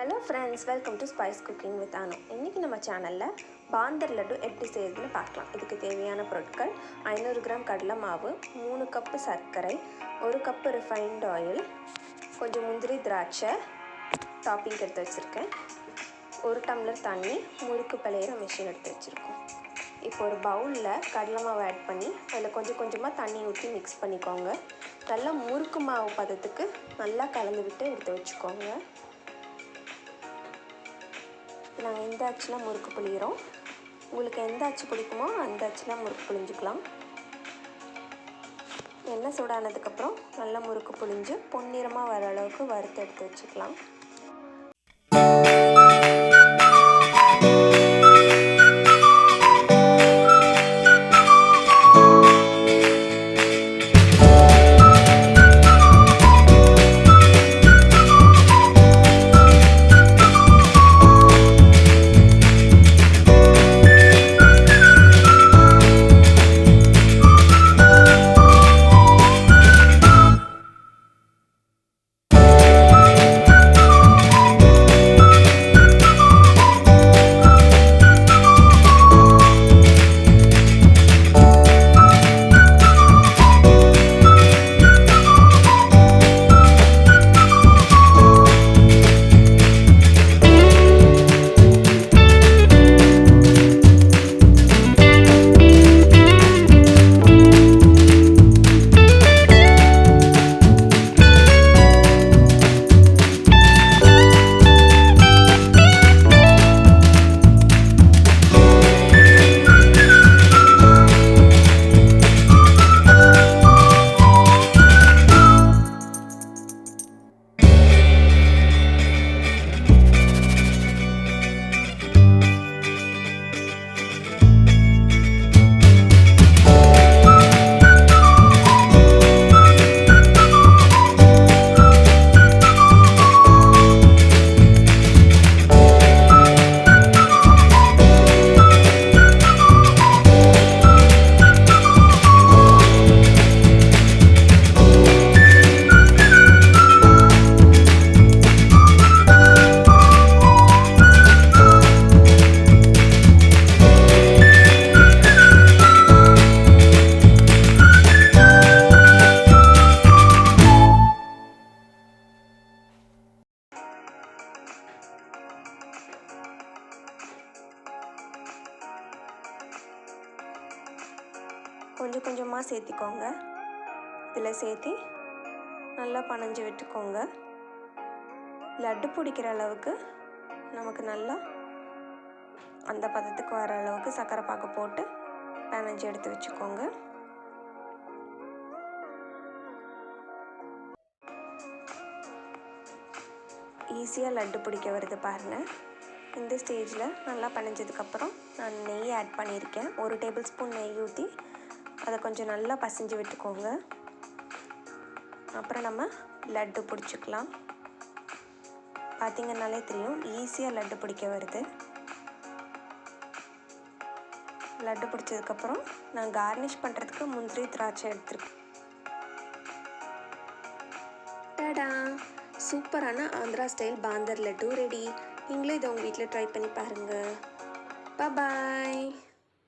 Hello friends, welcome to spice cooking with Anu. இன்றைக்கி நம்ம சேனலில் பாந்தர் லட்டு எப்படி செய்யுதுன்னு பார்க்கலாம். இதுக்கு தேவையான பொருட்கள் 500 கிராம் கடலை மாவு, 3 கப்பு சர்க்கரை, 1 கப்பு ரிஃபைன்ட் ஆயில், கொஞ்சம் முந்திரி திராட்சை டாப்பிங் எடுத்து வச்சுருக்கேன், 1 டம்ளர் தண்ணி, முறுக்கு பிழையிற மிஷின் எடுத்து வச்சுருக்கோம். இப்போ ஒரு பவுலில் கடலை மாவு ஆட் பண்ணி அதில் கொஞ்சம் கொஞ்சமாக தண்ணி ஊற்றி மிக்ஸ் பண்ணிக்கோங்க. நல்லா முறுக்கு மாவு பதத்துக்கு நல்லா கலந்து விட்டு எடுத்து வச்சுக்கோங்க. நாங்கள் இந்த அச்சில் முறுக்கு புளிகிறோம். உங்களுக்கு எந்த அச்சு பிடிக்குமோ அந்த அச்சில் முறுக்கு புளிஞ்சிக்கலாம். எண்ணெய் சூடானதுக்கப்புறம் நல்லா முறுக்கு புளிஞ்சு பொன்னிறமாக வர அளவுக்கு வறுத்து எடுத்து வச்சுக்கலாம். கொஞ்சம் கொஞ்சமாக சேர்த்திக்கோங்க. இதில் சேர்த்தி நல்லா பனஞ்சு விட்டுக்கோங்க. லட்டு பிடிக்கிற அளவுக்கு நமக்கு நல்லா அந்த பதத்துக்கு வர அளவுக்கு சர்க்கரை பாக்கு போட்டு பனஞ்சு எடுத்து வச்சுக்கோங்க. ஈஸியாக லட்டு பிடிக்க வருது பாருங்கள். இந்த ஸ்டேஜில் நல்லா பனஞ்சதுக்கப்புறம் நான் நெய் ஆட் பண்ணியிருக்கேன். 1 டேபிள் ஸ்பூன் நெய் ஊற்றி அதை கொஞ்சம் நல்லா பசைஞ்சு விட்டுக்கோங்க. அப்புறம் நம்ம லட்டு பிடிச்சிக்கலாம். பார்த்திங்கனாலே தெரியும், ஈஸியாக லட்டு பிடிக்க வருது. லட்டு பிடிச்சதுக்கப்புறம் நான் கார்னிஷ் பண்ணுறதுக்கு முந்திரி திராட்சை எடுத்துருக்கேன். டடா, சூப்பரான Andhra style panther laddu ready. நீங்களே இதை உங்கள் வீட்டில் ட்ரை பண்ணி பாருங்கள். பாய்.